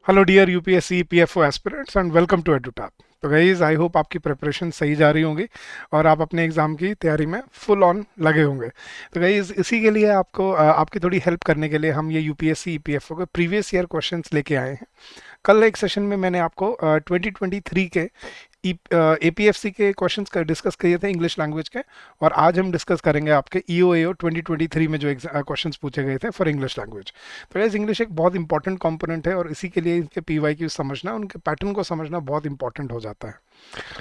Hello dear UPSC PFO aspirants and welcome to EduTap. तो guys I hope आपकी preparation सही जा रही होंगी और आप अपने एग्जाम की तैयारी में फुल ऑन लगे होंगे। तो गाइज इसी के लिए आपको आपकी थोड़ी हेल्प करने के लिए हम ये यूपीएससी ईपीएफओ के प्रीवियस ईयर क्वेश्चंस लेके आए हैं। कल एक सेशन में मैंने आपको 2023 के एपीएफसी के क्वेश्चंस का डिस्कस किए थे इंग्लिश लैंग्वेज के, और आज हम डिस्कस करेंगे आपके ईओएओ 2023 में जो क्वेश्चंस पूछे गए थे फॉर इंग्लिश लैंग्वेज। तो गाइस इंग्लिश एक बहुत इंपॉर्टेंट कंपोनेंट है और इसी के लिए इनके पीवाईक्यू समझना, उनके पैटर्न को समझना बहुत इंपॉर्टेंट हो जाता है।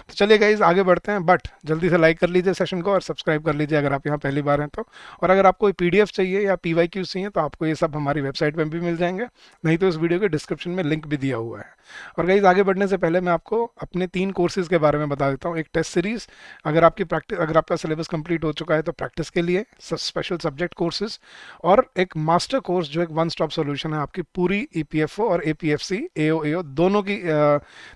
तो चलिए गाइज आगे बढ़ते हैं, बट जल्दी से लाइक कर लीजिए सेशन को और सब्सक्राइब कर लीजिए अगर आप यहाँ पहली बार हैं तो। और अगर आपको पीडीएफ चाहिए या पीवाईक्यू चाहिए तो आपको ये सब हमारी वेबसाइट पर भी मिल जाएंगे, नहीं तो इस वीडियो के डिस्क्रिप्शन में लिंक भी दिया हुआ है। और गाइज आगे बढ़ने से पहले मैं आपको अपने 3 कोर्सेज के बारे में बता देता हूँ। एक टेस्ट सीरीज, अगर आपका सिलेबस कंप्लीट हो चुका है तो प्रैक्टिस के लिए स्पेशल सब्जेक्ट कोर्सेज, और एक मास्टर कोर्स जो एक वन स्टॉप सोल्यूशन है आपकी पूरी ईपीएफओ और एपीएफसी एओएओ दोनों की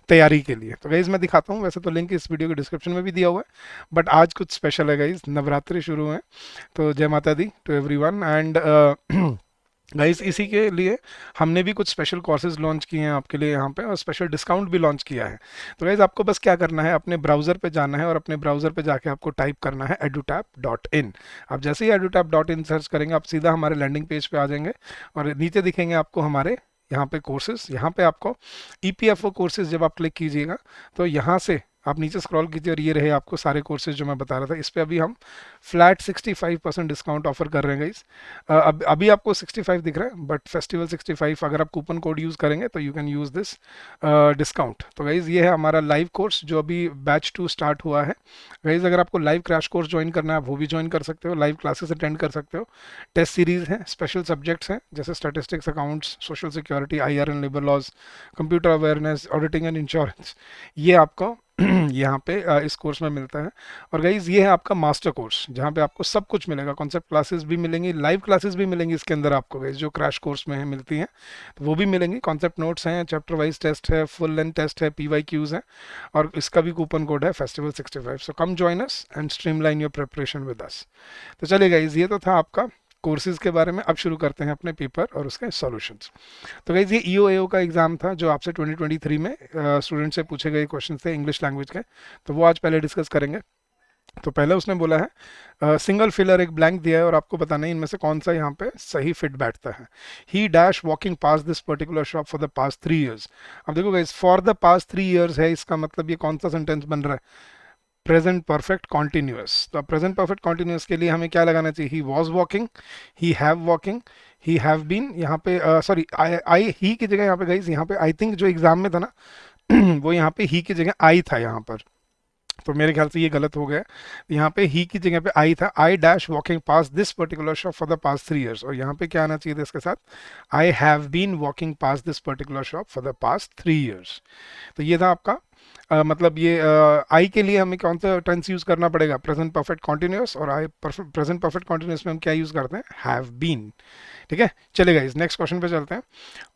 तैयारी के लिए। तो गाइज मैं दिखाता हूँ, वैसे तो लिंक इस वीडियो के डिस्क्रिप्शन में भी दिया हुआ है, बट आज कुछ स्पेशल है गाइज, नवरात्रि शुरू है। तो जय माता दी टू एवरीवन एंड गाइस इसी के लिए हमने भी कुछ स्पेशल कोर्सेज लॉन्च किए हैं आपके लिए यहाँ पे, और स्पेशल डिस्काउंट भी लॉन्च किया है। तो गाइस आपको बस क्या करना है, अपने ब्राउज़र पे जाना है और अपने ब्राउज़र पे जाके आपको टाइप करना है edutap.in। आप जैसे ही edutap.in सर्च करेंगे आप सीधा हमारे लैंडिंग पेज पे आ जाएंगे और नीचे दिखेंगे आपको हमारे यहाँ पे कोर्सेज। यहाँ पे आपको ईपीएफओ कोर्सेज जब आप क्लिक कीजिएगा तो यहाँ से आप नीचे स्क्रॉल कीजिए और ये रहे आपको सारे कोर्सेज जो मैं बता रहा था। इस पे अभी हम फ्लैट 65% डिस्काउंट ऑफर कर रहे हैं गाइस। अभी आपको 65 दिख रहा है, बट फेस्टिवल 65 अगर आप कूपन कोड यूज़ करेंगे तो you can use this discount. तो गाइज ये है हमारा लाइव कोर्स जो अभी बैच 2 स्टार्ट हुआ है। गाइज अगर आपको लाइव क्रैश कोर्स ज्वाइन करना है आप वो भी ज्वाइन कर सकते हो, लाइव क्लासेस अटेंड कर सकते हो। टेस्ट सीरीज हैं, स्पेशल सब्जेक्ट्स हैं जैसे statistics, accounts, social security, IR and labour laws, computer awareness, auditing and insurance, ये आपको यहाँ पे इस कोर्स में मिलता है। और गाइज ये है आपका मास्टर कोर्स जहाँ पे आपको सब कुछ मिलेगा, कॉन्सेप्ट क्लासेस भी मिलेंगी, लाइव क्लासेस भी मिलेंगी इसके अंदर आपको गाइज, जो क्रैश कोर्स में है मिलती हैं तो वो भी मिलेंगी। कॉन्सेप्ट नोट्स हैं, चैप्टर वाइज टेस्ट है, फुल लेंथ टेस्ट है, पीवाईक्यूज है, और इसका भी कूपन कोड है festival 65। So come join us and streamline your preparation with us. तो चलिए गाइज ये तो था आपका कोर्सेज के बारे में। अब शुरू करते हैं अपने पेपर और उसके सॉल्यूशंस। तो गाइज ये ईओएओ का एग्जाम था जो आपसे 2023 में स्टूडेंट से पूछे गए क्वेश्चन थे इंग्लिश लैंग्वेज के, तो वो आज पहले डिस्कस करेंगे। तो पहले उसने बोला है सिंगल फिलर, एक ब्लैंक दिया है और आपको बताना है इनमें से कौन सा यहाँ पे सही फिट बैठता है। ही dash walking past this particular shop for the past 3 years. अब देखो guys for the past 3 years है, इसका मतलब ये कौन सा सेंटेंस बन रहा है, प्रेजेंट परफेक्ट कॉन्टिन्यूअस। तो प्रेजेंट परफेक्ट कॉन्टिन्यूअस के लिए हमें क्या लगाना चाहिए, he was walking, he have walking, he have been. यहाँ पे सॉरी आई ही की जगह यहाँ पे गाइस, यहाँ पे आई थिंक जो एग्जाम में था ना वो यहाँ पे ही की जगह आई था यहाँ पर, तो मेरे ख्याल से ये गलत हो गया। यहाँ पे ही की जगह पे आई था, I dash walking past this particular shop for the past 3 years, और यहाँ पे क्या आना चाहिए था इसके साथ, I have been walking past this particular shop for the past 3 years. तो ये था आपका मतलब ये आई के लिए हमें कौन सा टेंस यूज करना पड़ेगा, प्रेजेंट परफेक्ट कॉन्टिन्यूअस, और आई प्रेजेंट परफेक्ट कॉन्टिन्यूअस में हम क्या यूज करते हैं, हैव बीन। ठीक है, चलेगा इस नेक्स्ट क्वेश्चन पे चलते हैं।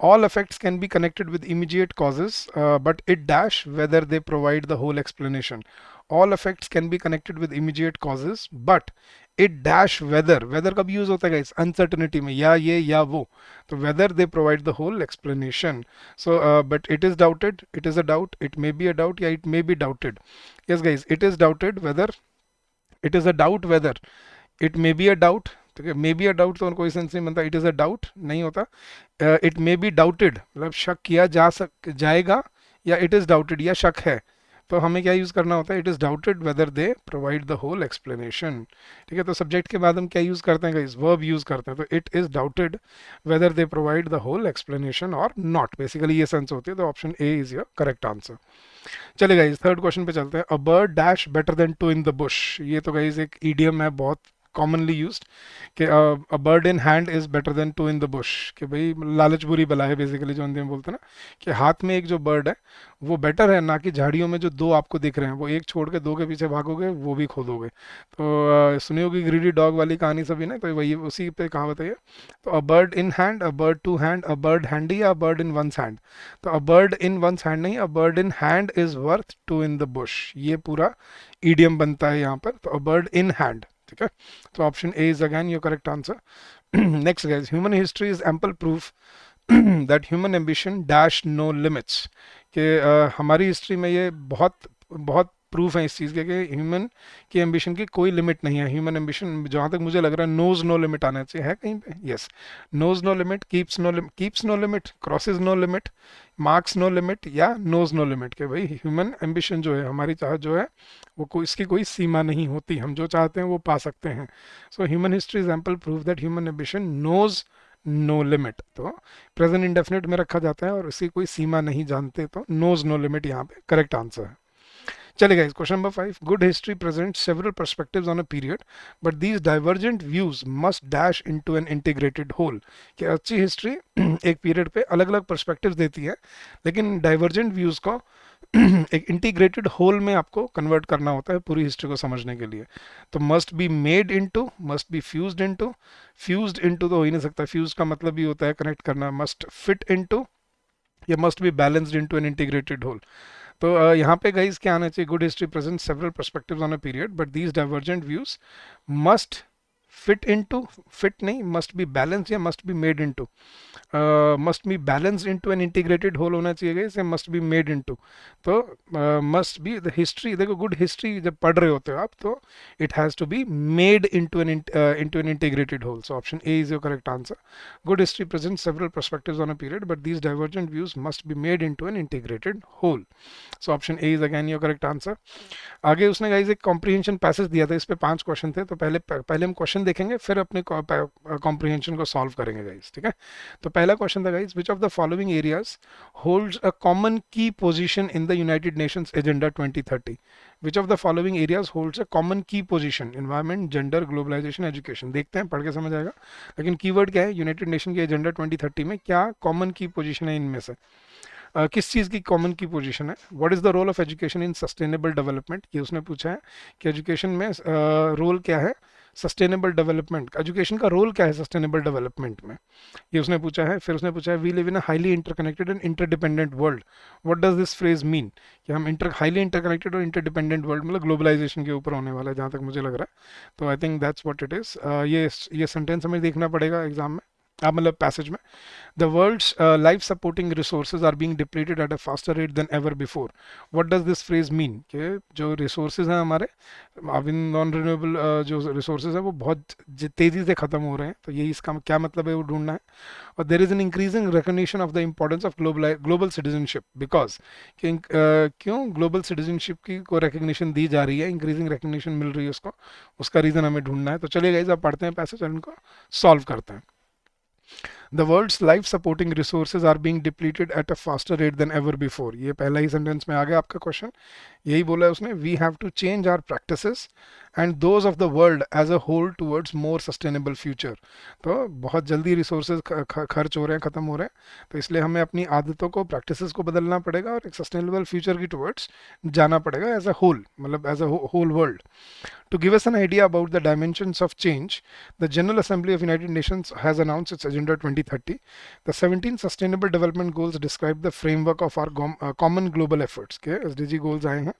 All effects can be connected with immediate causes but it dash whether they provide the whole explanation. All effects can be connected with immediate causes but it dash whether, whether कब use होता है इस uncertainty में, या ये या वो, तो whether they provide the whole explanation. So but it is doubted, it is a doubt, it may be a doubt, या it may be doubted. Yes guys it is doubted whether, it is a doubt whether, it may be a doubt. ठीक है, मे be a doubt तो कोई sense नहीं बनता, it is a doubt नहीं होता। It may be doubted मतलब शक किया जाएगा, या इट इज डाउटेड या शक है, तो हमें क्या यूज करना होता है, it is doubted whether they provide the whole explanation. ठीक है, तो सब्जेक्ट के बाद हम क्या यूज करते हैं गाइस, वर्ब यूज करते हैं। तो it is doubted whether they provide the whole explanation और नॉट, बेसिकली ये सेंस होती है। तो option A is your correct answer. चलेगा गाइस थर्ड क्वेश्चन पे चलते हैं। A bird dash better than two in the bush, ये तो गाइस एक ईडियम है बहुत कॉमनली यूज्ड कि a bird in hand is better than two in the bush, कि भाई लालच बुरी बला है, बेसिकली जो हिंदी में बोलते हैं ना, कि हाथ में एक जो बर्ड है वो बेटर है ना कि झाड़ियों में जो 2 आपको दिख रहे हैं वो एक छोड़ के 2 के पीछे भागोगे वो भी खो दोगे। तो सुनी होगी ग्रीडी डॉग वाली कहानी सभी ने, तो वही उसी पे कहावत है ये। तो a bird in hand, a bird to hand, a bird handy, या a bird in one's hand. तो a bird in one's hand नहीं, a bird in hand is worth two in the bush, ये पूरा idiom बनता है यहाँ पर। तो अ बर्ड इन हैंड, ठीक है, तो option A is again your correct answer. Next guys, human history is ample proof that human ambition dash no limits, कि हमारी हिस्ट्री में ये बहुत बहुत प्रूफ है इस चीज़ के कि ह्यूमन की एम्बिशन की कोई लिमिट नहीं है। ह्यूमन एम्बिशन जहाँ तक मुझे लग रहा है नोज नो लिमिट आना चाहिए, है कहीं पे? Yes, knows no limit, keeps no limit, crosses no limit, marks no limit, या नोज नो लिमिट, के भाई ह्यूमन एम्बिशन जो है, हमारी चाहत जो है वो कोई, इसकी कोई सीमा नहीं होती, हम जो चाहते हैं वो पा सकते हैं। So human history is ample proof that human ambition knows no limit. तो प्रेजेंट इंडेफिनिट में रखा जाता है और इसकी कोई सीमा नहीं जानते, तो नोज नो लिमिट यहाँ पे करेक्ट आंसर है। चलेगा इस question number 5, good history present several perspectives on a period but these divergent views must dash into an integrated whole. कि अच्छी हिस्ट्री एक पीरियड पे अलग अलग पर्सपेक्टिव्स देती है, लेकिन डाइवर्जेंट व्यूज को एक इंटीग्रेटेड होल में आपको कन्वर्ट करना होता है पूरी हिस्ट्री को समझने के लिए। तो must be made into, must B fused into, fused into तो हो ही नहीं सकता, फ्यूज का मतलब भी होता है कनेक्ट करना, मस्ट फिट इनटू, या must be balanced into an integrated whole. तो यहाँ पे गाइस क्या आना चाहिए, good history present several perspectives on a period but these divergent views must fit into, fit नहीं, मस्ट बी बैलेंस या must be made into, must be balanced into an integrated whole होना चाहिए, इसे must be made into. तो must be the history, देखो good history जब पढ़ रहे होते हो आप तो it has to be made into an integrated whole. So option A is your correct answer. Good history present several perspectives on a period but these divergent views must be made into an integrated whole. So option A is again your correct answer. आगे उसने guys एक comprehension passage दिया था, इस पे 5 question थे, तो पहले हम क्वेश्चन देखेंगे फिर अपने कॉम्प्रिहेंशन को सॉल्व करेंगे गाइस, ठीक है? तो पहला क्वेश्चन था guys, which of the following areas holds a common की position in the United Nations agenda 2030? Which of the following areas holds a common की position, environment, gender, globalisation, education. देखते हैं, पढ़ के समझ आएगा, लेकिन कीवर्ड क्या है, यूनाइटेड नेशन के एजेंडा 2030 में क्या कॉमन की पोजीशन है इनमें से? किस चीज़ की कॉमन की पोजीशन है? What is the role of education in sustainable development, ये उसने पूछा है कि एजुकेशन में रोल क्या है सस्टेनेबल डेवलपमेंट, एजुकेशन का रोल क्या है सस्टेनेबल डेवलपमेंट में, ये उसने पूछा है। फिर उसने पूछा है we live in a highly interconnected and interdependent world, what does this phrase mean, कि हम हाईली इंटरकनेक्टेड और इंटरडिपेंडेंट वर्ल्ड, मतलब ग्लोबलाइजेशन के ऊपर होने वाला है जहाँ तक मुझे लग रहा है। तो I think that's what it is. ये सेंटेंस हमें देखना पड़ेगा एग्जाम में, मतलब पैसेज में। The world's life supporting resources are being depleted at a faster rate than ever before. What does this phrase mean? कि जो resources हैं हमारे, अब इन नॉन रिन्यूएबल जो resources हैं वो बहुत तेज़ी से ख़त्म हो रहे हैं, तो यही इसका क्या मतलब है वो ढूंढना है। और there is an increasing recognition of the importance of global citizenship because कि क्यों global citizenship की को recognition दी जा रही है, increasing recognition मिल रही है उसको, उसका रीज़न हमें ढूंढना है। तो चलिए गाइस अब पढ़ते हैं पैसेज और इनको सॉल्व करते हैं। The world's life supporting resources are being depleted at a faster rate than ever before. ये पहला ही सेंटेंस में आ गया आपका क्वेश्चन, यही बोला है उसने, we have to change our practices and those of the world as a whole towards more sustainable future. तो बहुत जल्दी रिसोर्सेज खर्च हो रहे हैं, ख़त्म हो रहे हैं, तो इसलिए हमें अपनी आदतों को, प्रैक्टिसेस को बदलना पड़ेगा और एक सस्टेनेबल फ्यूचर की टुवर्ड्स जाना पड़ेगा एज अ होल, मतलब as a whole world. To give us an idea about the dimensions of change, the General Assembly of United Nations has announced its Agenda 2030. The 17 Sustainable Development Goals describe the framework of our common global efforts. के SDG goals आए हैं।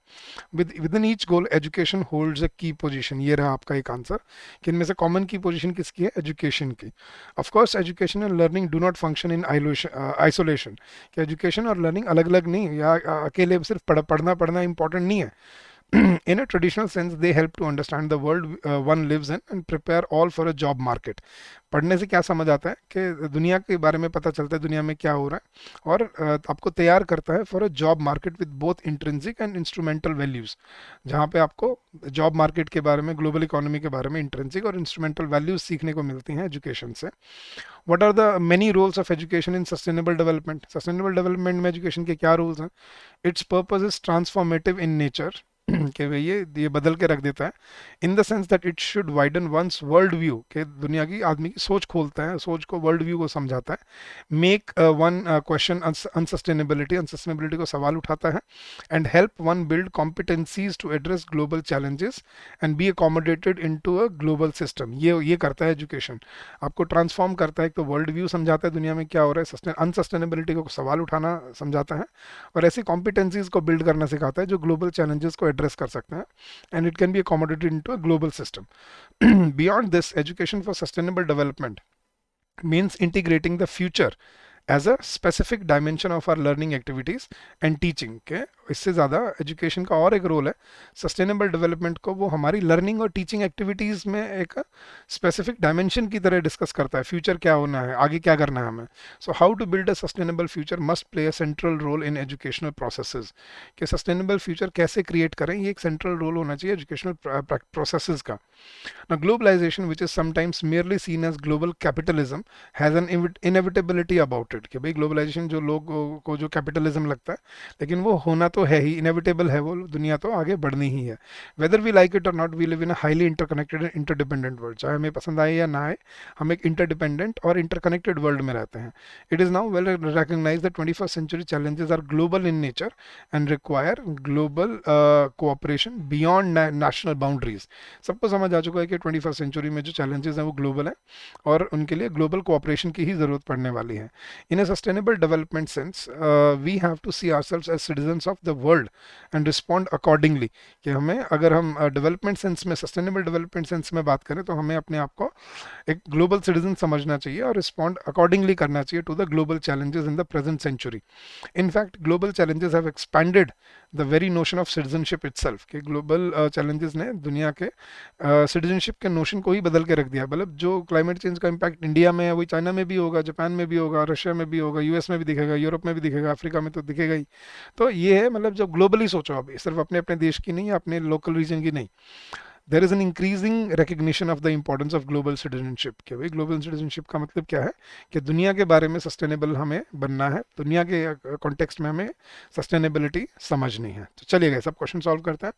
Within each goal, education holds a key position. ये रहा आपका एक answer कि इनमें से कॉमन की पोजीशन किसकी है, एजुकेशन की। Of course education and learning do not function in isolation, कि एजुकेशन और लर्निंग अलग अलग नहीं, या अकेले सिर्फ पढ़ना इंपॉर्टेंट नहीं है। In a traditional sense, they help to understand the world one lives in and prepare all for a job market. पढ़ने से क्या समझ आता है कि दुनिया के बारे में पता चलता है, दुनिया में क्या हो रहा है, और आपको तैयार करता है for a job market with both intrinsic and instrumental values, जहाँ पे आपको जॉब मार्केट के बारे में, ग्लोबल इकोनॉमी के बारे में इंट्रिंसिक और इंस्ट्रूमेंटल वैल्यूज़ सीखने को मिलती हैं एजुकेशन से। What are the many roles of education in sustainable development? Sustainable development में एजुकेशन के क्या रोल्स हैं? Its purpose is transformative in nature, कि भाई ये बदल के रख देता है, in the sense that it should widen one's world view, के दुनिया की, आदमी की सोच खोलता है, सोच को, वर्ल्ड व्यू को समझाता है। मेक वन क्वेश्चन अनसस्टेनेबिलिटी को सवाल उठाता है, and help one build competencies to address global challenges and be accommodated into a global system. ये करता है एजुकेशन, आपको ट्रांसफॉर्म करता है, एक तो वर्ल्ड व्यू समझाता है दुनिया में क्या हो रहा है, अनसस्टेनेबिलिटी को सवाल उठाना समझाता है, और ऐसी कॉम्पिटेंसीज को बिल्ड करना सिखाता है जो ग्लोबल चैलेंजेस को एड्रेस कर सकते हैं, and it can be accommodated into a global system. Beyond this, education for sustainable development means integrating the future as a specific dimension of our learning activities and teaching के। इससे ज़्यादा education का और एक role है sustainable development को वो हमारी लर्निंग और टीचिंग एक्टिविटीज़ में एक स्पेसिफिक डायमेंशन की तरह डिस्कस करता है, फ्यूचर क्या होना है, आगे क्या करना है हमें। So how to build a sustainable future must play a central role in educational processes. कि सस्टेनेबल फ्यूचर कैसे क्रिएट करें, ये एक सेंट्रल रोल होना चाहिए एजुकेशनल प्रोसेसेस का। Now, globalization, which is sometimes merely seen as global capitalism, has an inevitability about it। कि भाई ग्लोबलाइजेशन जो लोगों को जो कैपिटलिज्म लगता है, लेकिन वो होना तो है ही, इनेविटेबल है, वो दुनिया तो आगे बढ़नी ही है। वेदर वी लाइक इट और not, we live in a highly interconnected and interdependent world. चाहे हमें पसंद आए या ना आए, हम एक इंटरडिपेंडेंट और इंटरकनेक्टेड वर्ल्ड में रहते हैं। It is now well recognize the 21st century challenges are global in nature and require global cooperation beyond national boundaries। सबको समझ आ चुका है कि 21st सेंचुरी में जो चैलेंजेस हैं वो ग्लोबल हैं और उनके लिए ग्लोबल कोऑपरेशन की ही ज़रूरत पड़ने वाली है। In a sustainable development sense we have to see ourselves as citizens of the world and respond accordingly. कि हमें, अगर हम डेवलपमेंट सेंस में, सस्टेनेबल डेवलपमेंट सेंस में बात करें, तो हमें अपने आप को एक ग्लोबल सिटीजन समझना चाहिए और रिस्पॉन्ड अकॉर्डिंगली करना चाहिए to the global challenges in the present century. In fact, global challenges have expanded the very notion of citizenship itself। कि ग्लोबल चैलेंजेस ने दुनिया के सिटीजनशिप के नोशन को ही बदल के रख दिया। मतलब जो क्लाइमेट चेंज का इम्पैक्ट इंडिया में है, वही चाइना में भी होगा, जापान में भी होगा, रशिया में भी होगा, यूएस में भी दिखेगा, यूरोप में भी दिखेगा, अफ्रीका में तो दिखेगा ही। तो ये है, मतलब जब ग्लोबली सोचो, अभी सिर्फ अपने अपने देश की नहीं, अपने लोकल रीजन की नहीं, there is an increasing recognition of the importance of global citizenship. के भाई ग्लोबल सिटीजनशिप का मतलब क्या है कि दुनिया के बारे में सस्टेनेबल हमें बनना है, दुनिया के कॉन्टेक्स्ट में हमें सस्टेनेबिलिटी समझनी है। तो चलिए गए सब क्वेश्चन सॉल्व करते हैं।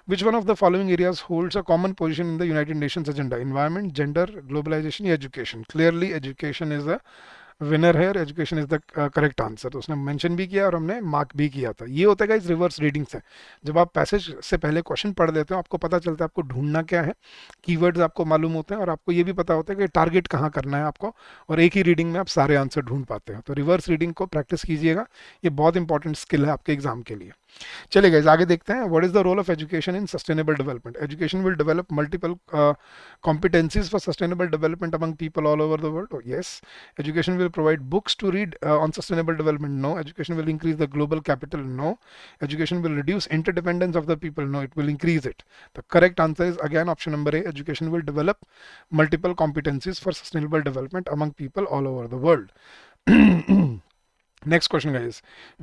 Which one of the following areas holds a common position in the United Nations agenda? Environment, gender, globalisation या education? Clearly education is the winner है, education is the correct answer. तो उसने mention भी किया और हमने मार्क भी किया था। ये होता है गाइस रिवर्स रीडिंग से। जब आप पैसेज से पहले क्वेश्चन पढ़ लेते हो, आपको पता चलता है आपको ढूंढना क्या है, कीवर्ड्स आपको मालूम होते हैं और आपको ये भी पता होता है कि टारगेट कहाँ करना है आपको, और एक ही रीडिंग में आप सारे आंसर ढूंढ पाते हो। तो रिवर्स रीडिंग को प्रैक्टिस कीजिएगा, ये बहुत इंपॉर्टेंट स्किल है आपके एग्जाम के लिए। चलिए गाइस आगे देखते हैं। What is the role of education in sustainable development? Education will develop multiple competencies for sustainable development among people all over the world. Oh, yes. Education will provide books to read on sustainable development. No. Education will increase the global capital. No. Education will reduce interdependence of the people. No, it will increase it. The correct answer is again option number A. Education will develop multiple competencies for sustainable development among people all over the world. Next question, guys.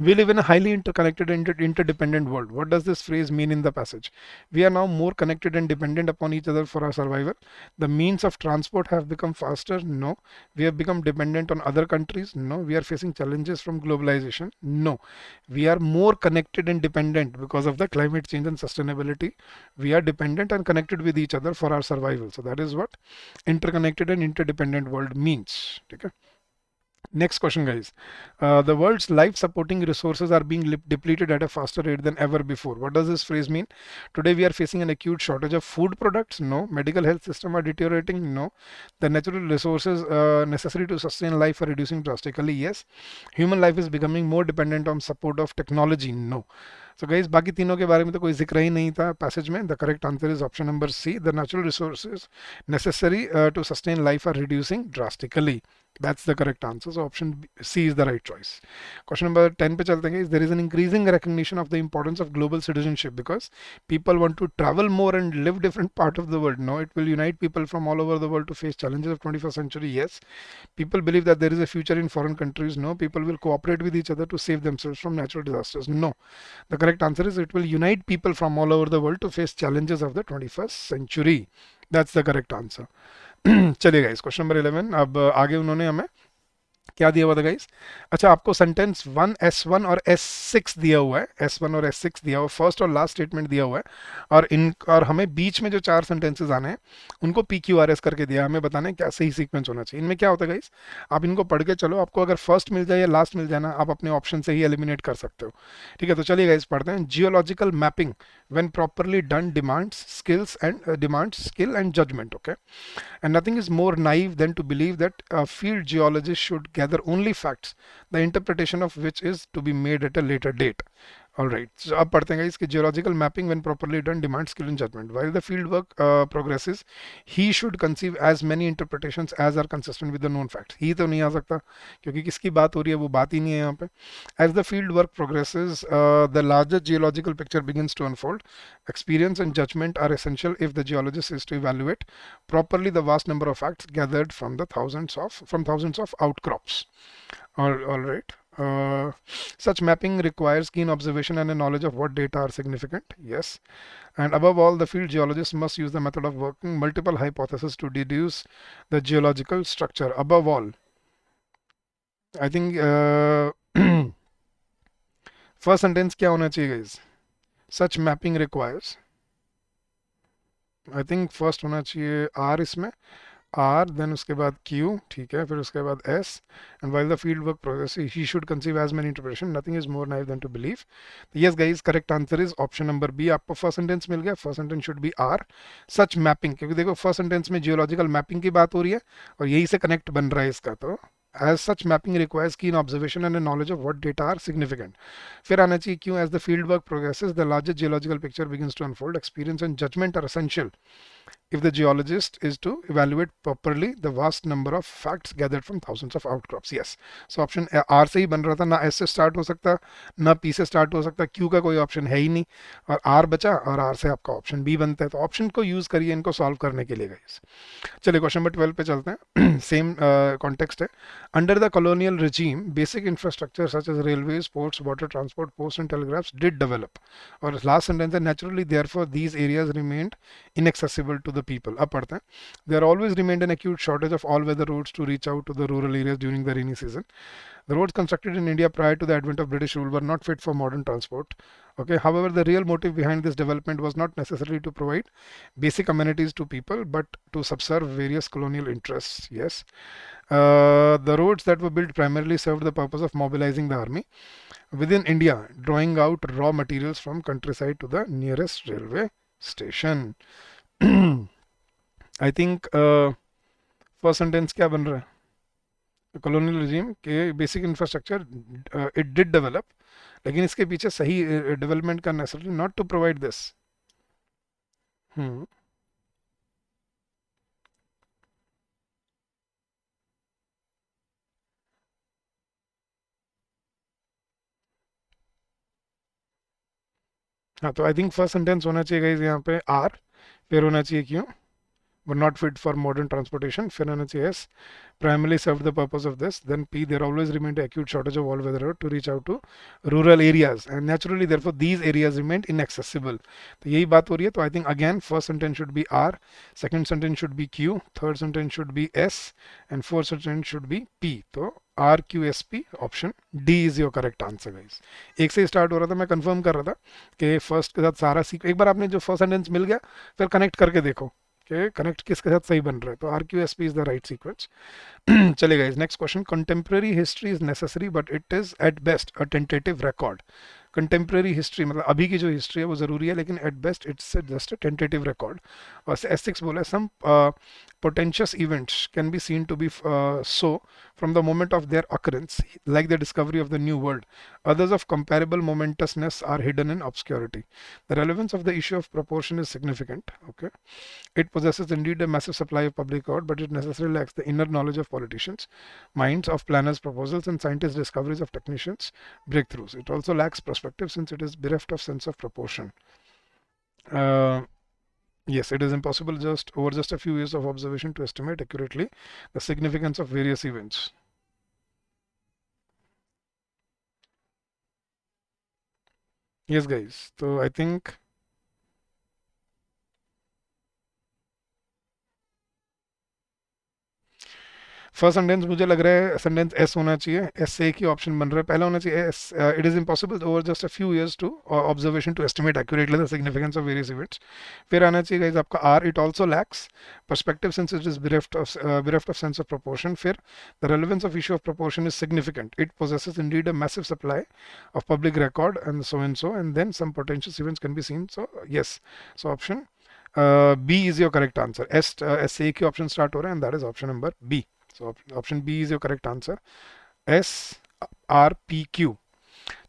We live in a highly interconnected and interdependent world. What does this phrase mean in the passage? We are now more connected and dependent upon each other for our survival. The means of transport have become faster. No. We have become dependent on other countries. No. We are facing challenges from globalization. No. We are more connected and dependent because of the climate change and sustainability. We are dependent and connected with each other for our survival. So that is what interconnected and interdependent world means. Okay? Next question, guys. The world's life supporting resources are being depleted at a faster rate than ever before. What does this phrase mean? Today we are facing an acute shortage of food products. No. Medical health system are deteriorating. No. The natural resources necessary to sustain life are reducing drastically. Yes. Human life is becoming more dependent on support of technology. No. So guys, बाकी तीनों के बारे में तो कोई जिक्र ही नहीं था पैसेज में. The correct answer is option number C. The natural resources necessary to sustain life are reducing drastically. That's the correct answer. So option C is the right choice. Question number 10 पे चलते हैं. There is an increasing recognition of the importance of global citizenship because people want to travel more and live different part of the world. No, it will unite people from all over the world to face challenges of 21st century. Yes. People believe that there is a future in foreign countries. No. People will cooperate with each other to save themselves from natural disasters. No. The correct answer is it will unite people from all over the world to face challenges of the 21st century. That's the correct answer. चलिए guys, question number 11. अब आगे उन्होंने हमें क्या दिया हुआ था guys? अच्छा, आपको सेंटेंस 1 S1 और S6 दिया हुआ है. S1 और S6 दिया हुआ है, फर्स्ट और लास्ट स्टेटमेंट दिया हुआ है, और हमें बीच में जो 4 सेंटेंसेस आने हैं उनको PQRS करके दिया. हमें बताना है क्या सही सीक्वेंस होना चाहिए. इनमें क्या होता है गाइस, आप इनको पढ़ के चलो, आपको अगर फर्स्ट मिल जाए या लास्ट मिल जाए ना, आप अपने ऑप्शन से ही एलिमिनेट कर सकते हो. ठीक है, तो चलिए गाइस पढ़ते हैं. Geological mapping when properly done demands skill and judgment. Okay, and nothing is more naive than to believe that a field geologist should gather only facts, the interpretation of which is to be made at a later date. Alright, so अब पढ़ते हैं इसके geological mapping when properly done demands skill and judgment. While the field work progresses, he should conceive as many interpretations as are consistent with the known facts. ही तो नहीं आ सकता क्योंकि किसकी बात हो रही है वो बात ही नहीं है यहाँ पे. As the field work progresses, the larger geological picture begins to unfold. Experience and judgment are essential if the geologist is to evaluate properly the vast number of facts gathered from thousands of outcrops. All right. Such mapping requires keen observation and a knowledge of what data are significant. Yes. And above all, the field geologist must use the method of working multiple hypotheses to deduce the geological structure. Above all, I think first sentence क्या होना चाहिए guys? Such mapping requires. I think first होना चाहिए R इसमें. R, then उसके बाद Q, ठीक है, फिर उसके बाद S, and while the field work progresses, he should conceive as many interpretation. Nothing is more naive than to believe. Yes, guys, correct answer is option number B. आपको first sentence मिल गया. First sentence should be R. Such mapping, क्योंकि देखो first sentence में geological mapping की बात हो रही है और यही से connect बन रहा है इसका. तो as such mapping requires keen observation and a knowledge of what data are significant. फिर आना चाहिए Q. As the field work progresses, the larger geological picture begins to unfold. Experience and judgment are essential if the geologist is to evaluate properly the vast number of facts gathered from thousands of outcrops. Yes. So option R से ही बन रहा था, ना S से start हो सकता ना P से स्टार्ट हो सकता, Q का कोई ऑप्शन है ही नहीं और R बचा और R से आपका ऑप्शन B बनता है. तो ऑप्शन को यूज करिए इनको सॉल्व करने के लिए गाइस. चलिए क्वेश्चन नंबर 12 पे चलते हैं. सेम कॉन्टेक्स्ट है. Under the colonial regime, basic infrastructure such as railways, ports, water transport, posts and telegraphs did develop. और लास्ट सेंटेंस है naturally therefore these areas remained inaccessible to the people. अब पढ़ते हैं. There always remained an acute shortage of all weather roads to reach out to the rural areas during the rainy season. The roads constructed in India prior to the advent of British rule were not fit for modern transport. Okay. However, the real motive behind this development was not necessarily to provide basic amenities to people, but to subserve various colonial interests. Yes. The roads that were built primarily served the purpose of mobilizing the army within India, drawing out raw materials from countryside to the nearest railway station. I think first sentence क्या बन रहा है? Colonial regime के basic infrastructure it did develop, लेकिन इसके पीछे सही development का necessary not to provide this. हाँ, तो आई थिंक फर्स्ट सेंटेंस होना चाहिए गाइस यहाँ पे आर, फिर होना चाहिए क्यों were not fit for modern transportation. फिर आना चाहिए S, primarily served the purpose of this. Then P, there always remained an acute shortage of all weather road to reach out to rural areas, and naturally therefore these areas remained inaccessible. तो यही बात हो रही है. तो I think again first sentence should be R, second sentence should be Q, third sentence should be S, and fourth sentence should be P. तो R Q S P option D is your correct answer guys. एक से start हो रहा था, मैं confirm कर रहा था कि फर्स्ट के साथ सारा सीख, एक बार आपने जो फर्स्ट सेंटेंस मिल गया फिर कनेक्ट करके देखो कि कनेक्ट किसके साथ सही बन रहा है. तो R Q S P is the right sequence. चलेगा guys. Next question. Contemporary history is necessary but it is at best a tentative record. Contemporary history मतलब अभी की जो हिस्ट्री है वो ज़रूरी है, लेकिन at best it's just a tentative record. और S6 बोला some portentous events can be seen to be so from the moment of their occurrence, like the discovery of the new world. Others of comparable momentousness are hidden in obscurity. The relevance of the issue of proportion is significant. Okay, it possesses indeed a massive supply of public record, but it necessarily lacks the inner knowledge of politicians, minds of planners' proposals, and scientists' discoveries of technicians' breakthroughs. It also lacks perspective since it is bereft of sense of proportion. Yes, it is impossible just over just a few years of observation to estimate accurately the significance of various events. Yes, guys. So I think first sentence मुझे लग रहा है sentence S होना चाहिए. S से एक ही option बन रहा है. पहला होना चाहिए S. It is impossible over just a few years to observation to estimate accurately the significance of various events. फिर आना चाहिए गाइस आपका R. It also lacks perspective since it is bereft of sense of proportion. फिर the relevance of issue of proportion is significant. It possesses indeed a massive supply of public record and so, and then some potential events can be seen. So yes, so option B is your correct answer. S से एक ही option start हो रहा है and that is option number B. So option B is your correct answer. S R P Q.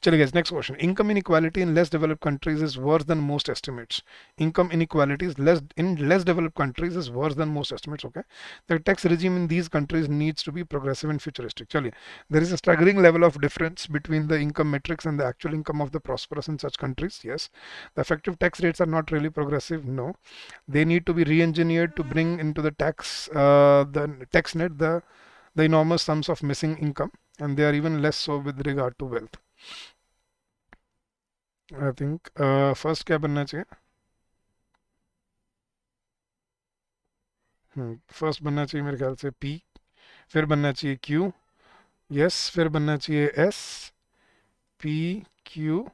चलिए guys, next question. Income inequality in less developed countries is worse than most estimates. Income inequalities less in less developed countries is worse than most estimates. Okay, the tax regime in these countries needs to be progressive and futuristic. चलिए, there is a staggering level of difference between the income metrics and the actual income of the prosperous in such countries. Yes, the effective tax rates are not really progressive. No, they need to be re-engineered to bring into the tax net the enormous sums of missing income, and they are even less so with regard to wealth. I think first क्या बनना चाहिए? First बनना चाहिए मेरे ख्याल से P, फिर बनना चाहिए क्यू, यस, फिर बनना चाहिए एस, पी, क्यू,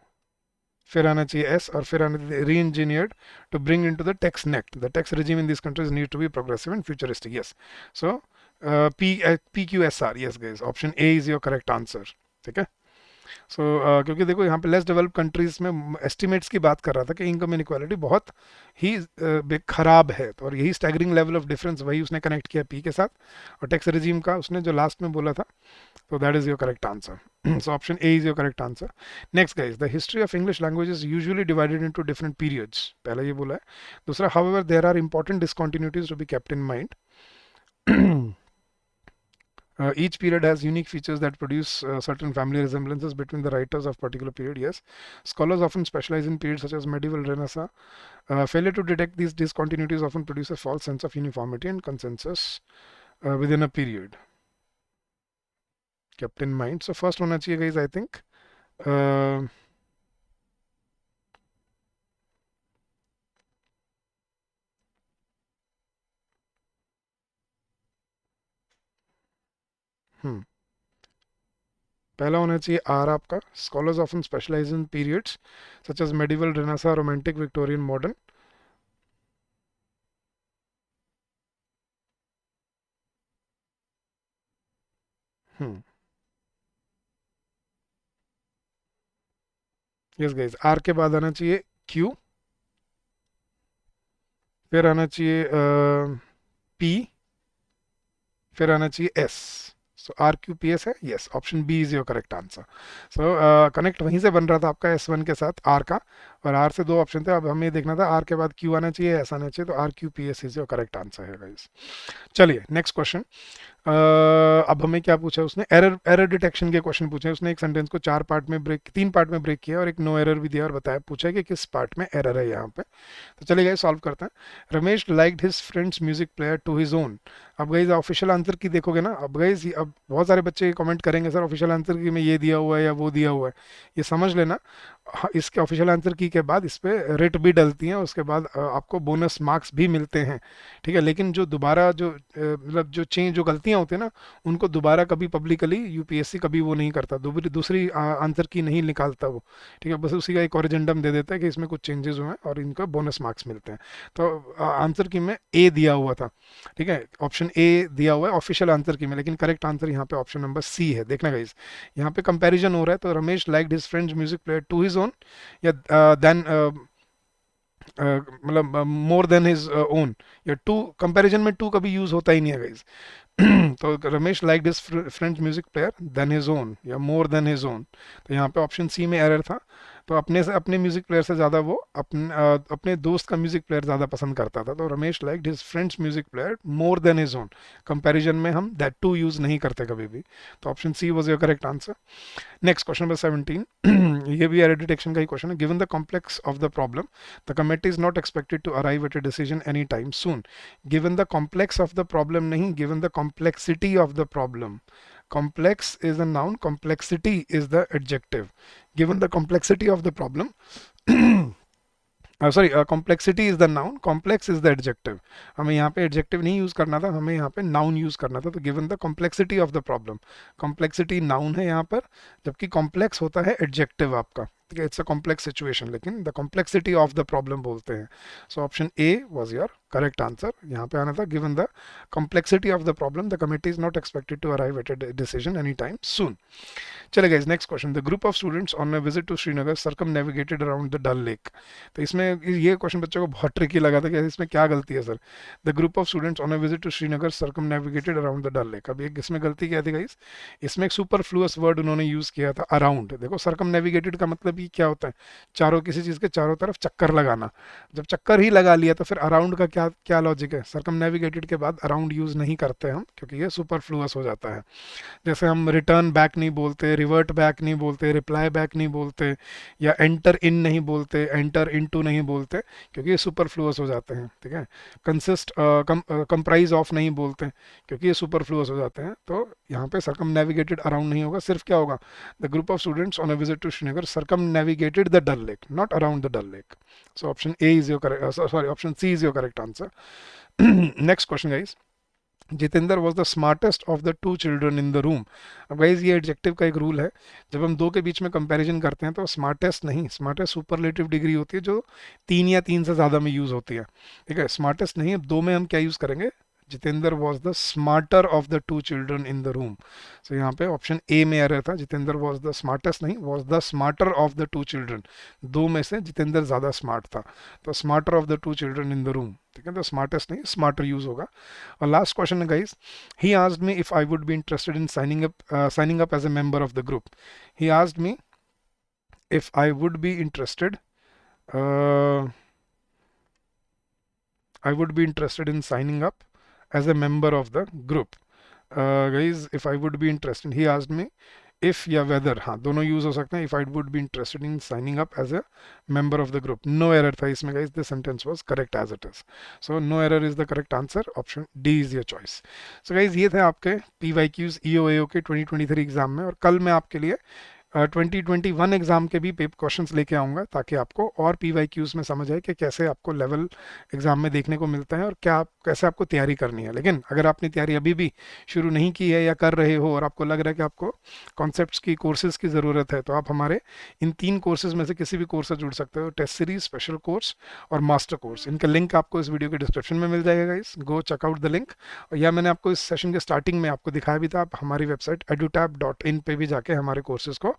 फिर आना चाहिए एस, और फिर आना चाहिए reengineered to bring in to the tax net the tax regime in these countries need to be progressive and futuristic. Yes, so P Q S R, yes guys, option A is your correct answer. ठीक है. सो क्योंकि देखो यहाँ पे less develop countries में estimates की बात कर रहा था कि इनकम इनक्वालिटी बहुत ही खराब है, तो और यही स्टैगरिंग लेवल ऑफ डिफरेंस वही उसने कनेक्ट किया पी के साथ, और टैक्स रिजीम का उसने जो लास्ट में बोला था, तो that is your correct answer. So option A is your correct answer. Next guys, the history of English language is usually divided into different periods. पहला ये बोला है. दूसरा, however there are important discontinuities to be kept in mind. Each period has unique features that produce certain family resemblances between the writers of particular period. Yes, scholars often specialize in periods such as medieval Renaissance. Failure to detect these discontinuities often produce a false sense of uniformity and consensus within a period. Kept in mind. So first होना चाहिए guys, I think. Uh, पहला होना चाहिए R आपका. Scholars often specialize in periods such as medieval, Renaissance, Romantic, Victorian, modern. Yes guys, R के बाद आना चाहिए क्यू, फिर आना चाहिए पी, फिर आना चाहिए S. So R Q P S है. Yes, option B is your correct answer. So connect वहीं से बन रहा था आपका एस वन के साथ आर का, और आर से दो ऑप्शन थे. अब हमें देखना था आर के बाद क्यू आना चाहिए, एस आना चाहिए, तो R Q P S is your correct answer है गाइस. चलिए नेक्स्ट क्वेश्चन. अब हमें क्या पूछा उसने? एरर एरर डिटेक्शन के क्वेश्चन पूछे उसने. एक सेंटेंस को तीन पार्ट में ब्रेक किया और एक नो एरर भी दिया और बताया, पूछा कि किस पार्ट में एरर है यहाँ पे. तो चलिए गाइस सॉल्व करते हैं. Ramesh liked his friend's music player to his own. अब गाइस ऑफिशियल आंसर की देखोगे ना, अब गाइस अब बहुत सारे बच्चे कमेंट करेंगे सर ऑफिशियल आंसर की में ये दिया हुआ है या वो दिया हुआ है. ये समझ लेना, इसके ऑफिशियल आंसर की के बाद इस पे रेट भी डलती हैं, उसके बाद आपको बोनस मार्क्स भी मिलते हैं. ठीक है, लेकिन जो दोबारा मतलब जो गलतियां होती हैं ना, उनको दोबारा कभी पब्लिकली यूपीएससी कभी वो नहीं करता, दूसरी आंसर की नहीं निकालता वो. ठीक है, बस उसी का एक ओरिजेंडम दे देता है कि इसमें कुछ चेंजेस हुए हैं और इनको बोनस मार्क्स मिलते हैं. तो आंसर की में ए दिया हुआ था. ठीक है, ऑप्शन ए दिया हुआ है ऑफिशियल आंसर की में, लेकिन करेक्ट आंसर यहाँ पे ऑप्शन नंबर सी है. देखना गाइस, यहाँ पे कंपैरिजन हो रहा है, तो Ramesh liked his friend's music player to his own, या देन मतलब मोर देन हिज ओन, या टू. कंपैरिजन में टू कभी यूज होता ही नहीं है गाइस. तो Ramesh like this friend's music player than his own या मोर देन हिज ओन. तो यहाँ पे ऑप्शन सी में एरर था. तो अपने म्यूजिक प्लेयर से ज़्यादा वो अपने दोस्त का म्यूजिक प्लेयर ज़्यादा पसंद करता था. तो Ramesh like his friend's music player मोर देन हिज ओन. कंपैरिजन में हम दैट टू यूज़ नहीं करते कभी भी. तो option C was your correct answer. Next question number 17. ये भी एरर डिटेक्शन का ही क्वेश्चन है. Given the complex of the problem, the committee is not expected to arrive at a decision any time soon. Given the complex of the problem नहीं, given the complexity of the problem. Complex is a noun, complexity is the adjective. Given the complexity of the problem, complexity is the noun, complex is the adjective. हमें यहाँ पे adjective नहीं use करना था, हमें यहाँ पे noun यूज करना था. तो given the complexity of the problem, complexity noun है यहाँ पर, जबकि complex होता है adjective आपका. ठीक है, इट्स अ कॉम्प्लेक्स सिचुएशन, लेकिन the complexity of the problem बोलते हैं. So option A was your correct answer. यहाँ पे आना था, given the complexity of the problem the committee is not expected to arrive at a decision any time soon. चले guys, next question. The group of students on a visit to Srinagar circumnavigated around the Dal lake. तो इसमें ये question बच्चों को बहुत tricky लगा था कि इसमें क्या गलती है sir. The group of students on a visit to Srinagar circumnavigated around the Dal Lake. अब एक इसमें गलती क्या थी गाइस, इसमें एक सुपरफ्लुअस वर्ड उन्होंने यूज किया था, अराउंड. देखो सर्कम नेविगेटेड का मतलब ही क्या होता है, चारों, किसी चीज के चारों तरफ चक्कर लगाना. जब चक्कर ही लगा लिया तो फिर अराउंड का क्या क्या लॉजिक है. सर्कम नेविगेटेड के बाद अराउंड यूज नहीं करते हम, क्योंकि ये सुपरफ्लुअस हो जाता है. जैसे हम रिटर्न बैक नहीं बोलते, रिवर्ट बैक नहीं बोलते, रिप्लाई बैक नहीं बोलते, या एंटर इन नहीं बोलते, एंटर इनटू नहीं बोलते, क्योंकि ये सुपरफ्लुअस हो जाते हैं. ठीक है, कंसिस्ट कंप्राइज ऑफ नहीं बोलते, क्योंकि ये सुपरफ्लुअस हो जाते हैं. तो यहाँ पे सर्कम नेविगेटेड अराउंड नहीं होगा, सिर्फ क्या होगा, the group of students on a visit to Srinagar circumnavigated the Dal Lake, not around the Dal Lake. So option A is your correct, sorry option C is your correct answer. Next question guys. Jitendra was the smartest of the two children in the room. अब guys ये adjective का एक rule है, जब हम दो के बीच में कंपैरिजन करते हैं तो स्मार्टेस्ट नहीं, स्मार्टेस्ट सुपरलेटिव डिग्री होती है जो 3 या 3 से ज़्यादा में यूज़ होती है. ठीक है, स्मार्टेस्ट नहीं. अब दो में हम क्या यूज़ करेंगे, Jitendra was the smarter of the two children in the room. So यहाँ पे ऑप्शन ए में एरर था, जितेंद्र वॉज द स्मार्टेस्ट नहीं, was the smarter of the two children. दो में से जितेंद्र ज़्यादा स्मार्ट था, तो smarter of the two children in the room. ठीक है, तो स्मार्टेस्ट नहीं, स्मार्टर यूज होगा. और लास्ट क्वेश्चन है guys, he asked me if I would be interested in signing up as a member of the group. He asked me if I would be interested I would be interested in signing up as a member of the group. Guys, if I would be interested, he asked me if या whether, हाँ दोनों use हो सकते हैं. if I would be interested in signing up as a member of the group. no error था इसमें guys, the sentence was correct as it is. so no error is the correct answer. option D is your choice. so guys, ये थे आपके PYQs EOAO के 2023 exam में. और कल मैं आपके लिए 2021 एग्जाम के भी पेपर क्वेश्चंस लेके आऊँगा, ताकि आपको और PYQs में समझ आए कि कैसे आपको लेवल एग्जाम में देखने को मिलता है और कैसे आपको तैयारी करनी है. लेकिन अगर आपने तैयारी अभी भी शुरू नहीं की है या कर रहे हो और आपको लग रहा है कि आपको कॉन्सेप्ट्स की, कोर्सेज की ज़रूरत है, तो आप हमारे इन 3 कोर्सेज में से किसी भी कोर्स से जुड़ सकते हो. टेस्ट सीरीज, स्पेशल कोर्स और मास्टर कोर्स. इनका लिंक आपको इस वीडियो के डिस्क्रिप्शन में मिल जाएगा guys, go checkout the link. और यह मैंने आपको इस सेशन के स्टार्टिंग में आपको दिखाया भी था, आप हमारी वेबसाइट edutab.in पे भी जाके हमारे कोर्सेज को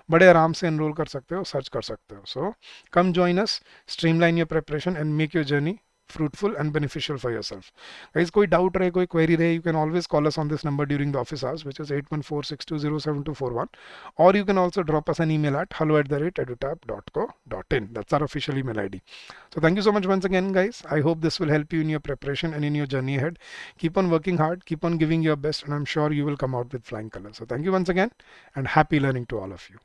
बड़े आराम से एनरोल कर सकते हो, सर्च कर सकते हो. So come join us, streamline your preparation and make your journey fruitful and beneficial for yourself. Guys, कोई डाउट रहे, कोई क्वेरी रहे, you can always call us on this number during the office hours, which is 8146207241, or you can also drop us an email at hello@edutab.co.in. That's our official email ID. So thank you so much once again guys. I hope this will help you in your preparation and in your journey ahead. Keep on working hard, keep on giving your best, and I'm sure you will come out with flying colors. So thank you once again and happy learning to all of you.